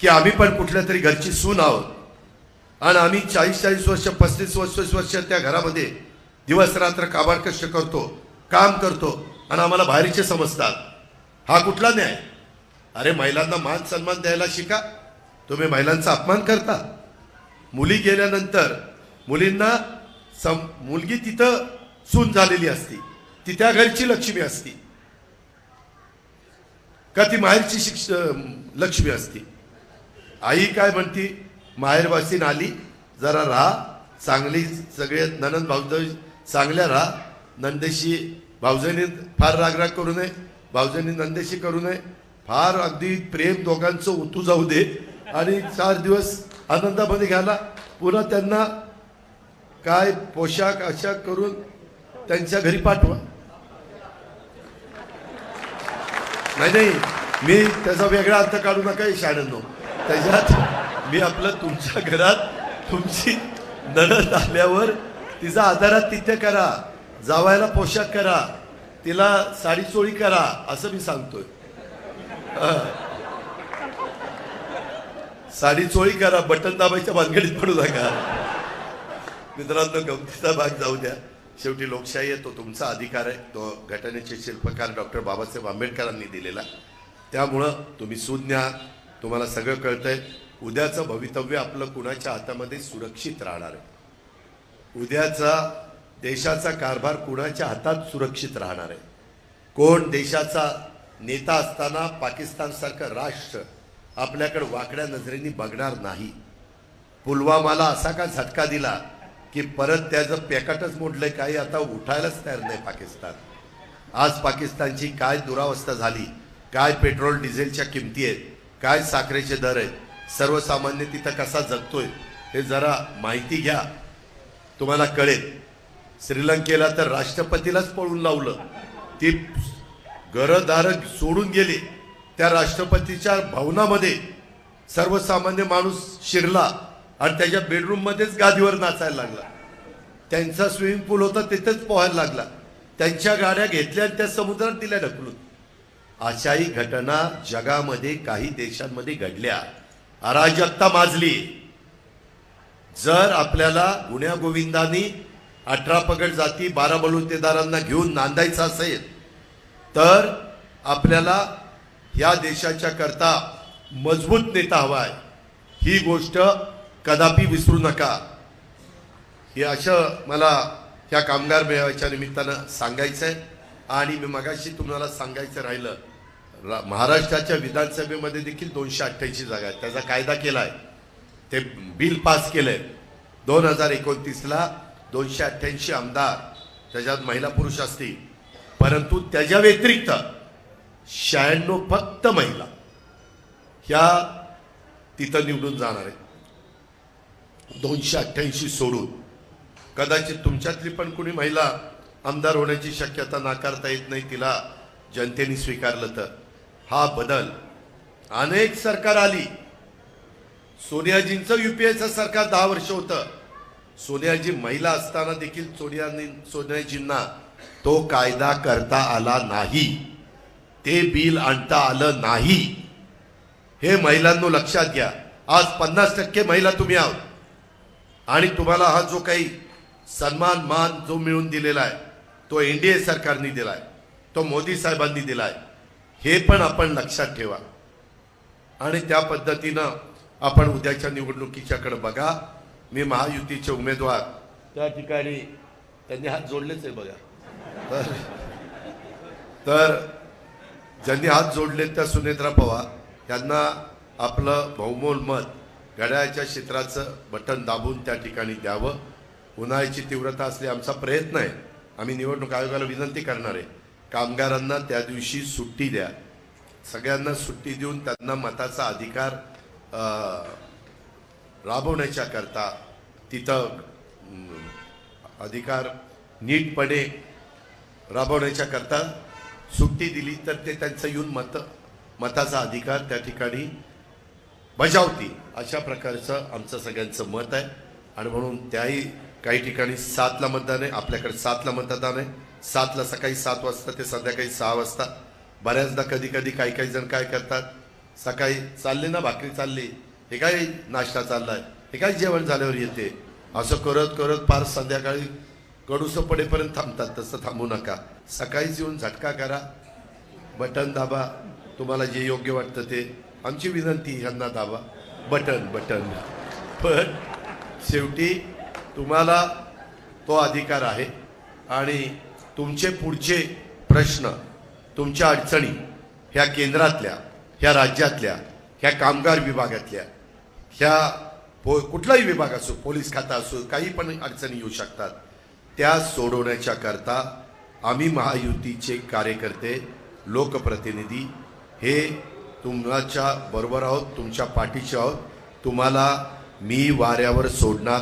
Speaker 1: की आम्ही पण कुठल्या तरी घरची सून आहोत आणि आम्ही 40 वर्ष 35 वर्ष त्या घरामध्ये दिवस रात्र काबाड कष्ट करतो, काम करतो आणि आम्हाला बाहेरचे समजतात. हा कुठला न्याय? अरे महिलांना मान सन्मान द्यायला शिका. तुम्ही महिलांचा अपमान करता. मुली गेल्यानंतर मुलींना मुलगी तिथं सून झालेली असती, ती त्या घरची लक्ष्मी असती का ती माहेरची लक्ष्मी असती? आई काय म्हणती, माहेरवासीन आली जरा राहा, चांगली सगळे ननंद भाऊ चांगल्या राहा. नंदेशी भाऊजांनी फार रागराग करू नये, भाऊजांनी नंदेशी करू नये. फार अगदी प्रेम दोघांचं उतू जाऊ दे आणि 4 दिवस आनंदामध्ये घाला. पुन्हा त्यांना काय पोशाख अशा करून त्यांच्या घरी पाठवा. नाही, मी त्याचा वेगळा अर्थ काढू नका शाळेंनो. त्याच्यात मी आपलं तुमच्या घरात तुमची नणद आल्यावर तिचा आदरातिथ्य करा, जावायला पोशाख करा, तिला साडी चोळी करा असं मी सांगतोय. साडी चोळी करा, बटन दाबायच्या भानगडीत पडू नका. मित्रांनो, गमतीचा भाग जाऊ द्या. शेवटी लोकशाही आहे, तो तुमचा अधिकार आहे. तो घटनेचे शिल्पकार डॉक्टर बाबासाहेब आंबेडकरांनी दिलेला. त्यामुळं तुम्ही सुज्ञ आहात, तुम्हाला सगळं कळतंय. उद्याचं भवितव्य आपलं कुणाच्या हातामध्ये सुरक्षित राहणार आहे. उद्याचा देशाचा कारभार कुणाच्या हातात सुरक्षित राहणार आहे. कोण देशाचा नेता असताना पाकिस्तानसारखं राष्ट्र आपल्याकडे वाकड्या नजरेने बघणार नाही. पुलवामाला असा का झटका दिला की परत त्याचं पॅकेटच मोडलंय, काही आता उठायलाच तयार नाही पाकिस्तान. आज पाकिस्तानची काय दुरावस्था झाली, काय पेट्रोल डिझेलच्या किमती आहेत, काय साखरेचे दर आहेत, सर्वसामान्य तिथं कसा जगतोय हे जरा माहिती घ्या, तुम्हाला कळेल. श्रीलंकेला तर राष्ट्रपतीलाच पळून लावलं. ती घरदार सोडून गेली. त्या राष्ट्रपतीच्या भवनामध्ये सर्वसामान्य माणूस शिरला आणि त्याच्या बेडरूम मध्येच गादीवर नाचायला लागला. त्यांचा स्विमिंग पूल होता, तिथेच पोहायला लागला. त्यांच्या गाड्या घेतल्या आणि त्या समुद्रात दिल्या ढकलून. अशाही घटना जगामध्ये काही देशांमध्ये घडल्या. अराजकता माजली. जर आपल्याला गुण्या गोविंदांनी 18 पगड जाती 12 बलुतेदारांना घेऊन नांदायचं असेल तर आपल्याला या देशाच्या करता मजबूत नेता हवा आहे. ही गोष्ट कदापि विसरू नका. हे असं मला ह्या कामगार मेळाव्याच्या निमित्तानं सांगायचं आहे. आणि मी मगाशी तुम्हाला सांगायचं राहिलं, महाराष्ट्राच्या विधानसभेमध्ये देखील 288 जागा आहेत. त्याचा कायदा केलाय, ते बिल पास केलंय. 2029ला 288 आमदार, त्याच्यात महिला पुरुष असतील. परंतु त्याच्या व्यतिरिक्त 96 फक्त महिला ह्या तिथं निवडून जाणार आहेत. 288 सोडून. कदाचित तुमच्यातली पण कोणी महिला आमदार होण्याची शक्यता नाकारता येत नाही. तिला जनतेने स्वीकारलं तर. हा बदल. अनेक सरकार आली. सोनियाजींचं युपीएचं सरकार 10 वर्ष होतं. सोनियाजी महिला असताना देखील सोनियाजींना तो कायदा करता आला नाही, ते बिल आणता आलं नाही. हे महिलांनो लक्षात घ्या. आज 50% महिला तुम्ही आहोत आणि तुम्हाला हा जो काही सन्मान मान जो मिळून दिलेला आहे तो एनडीए सरकारने दिलाय, तो मोदी साहेबांनी दिलाय. हे पण आपण लक्षात ठेवा. आणि त्या पद्धतीनं आपण उद्याच्या निवडणुकीच्याकडे बघा. मी महायुतीचे उमेदवार त्या ठिकाणी त्यांनी हात जोडलेच आहे बघा. तर ज्यांनी हात जोडले त्या सुनेत्रा पवार यांना आपलं बहुमोल मत घड्याळाच्या क्षेत्राचं बटन दाबून त्या ठिकाणी द्यावं. उन्हाळ्याची तीव्रता असली आमचा प्रयत्न आहे. आम्ही निवडणूक आयोगाला विनंती करणार आहे, कामगारांना त्या दिवशी सुट्टी द्या. सगळ्यांना सुट्टी देऊन त्यांना मताचा अधिकार राबवण्याच्या करता तिथं अधिकार नीटपणे राबवण्याच्या करता सुट्टी दिली तर ते त्यांचं येऊन मताचा अधिकार त्या ठिकाणी बजावतील. अशा प्रकारचं आमचं सगळ्यांचं मत आहे. आणि म्हणून त्याही काही ठिकाणी 7ला मतदान आहे, आपल्याकडे 7ला मतदान आहे. 7ला सकाळी 7 वाजता ते संध्याकाळी 6 वाजता. बऱ्याचदा कधी कधी काही जण काय करतात, सकाळी चालले ना भाकरी चालली, हे काय नाश्ता चाललाय, हे काय जेवण झाल्यावर येते, असं करत करत फार संध्याकाळी कडूसं पडेपर्यंत थांबतात. तसं थांबू नका. सकाळीच येऊन झटका करा, बटन दाबा, तुम्हाला जे योग्य वाटतं ते. आमची विनंती ह्यांना दाबा बटन. पण शेवटी तुम्हाला तो अधिकार आहे. आणि तुमचे पुढचे प्रश्न, तुमच्या अडचणी ह्या केंद्रातल्या, ह्या राज्यातल्या, ह्या कामगार विभागातल्या, ह्या कुठलाही विभाग असो, पोलीस खाता असो, काही पण अडचणी येऊ शकतात. त्या सोडवण्याच्या करता आम्ही महायुतीचे कार्यकर्ते लोकप्रतिनिधी हे तुमच्या बरोबर आहोत, तुमच्या पाठीचे आहोत. तुम्हाला मी वाऱ्यावर सोडणार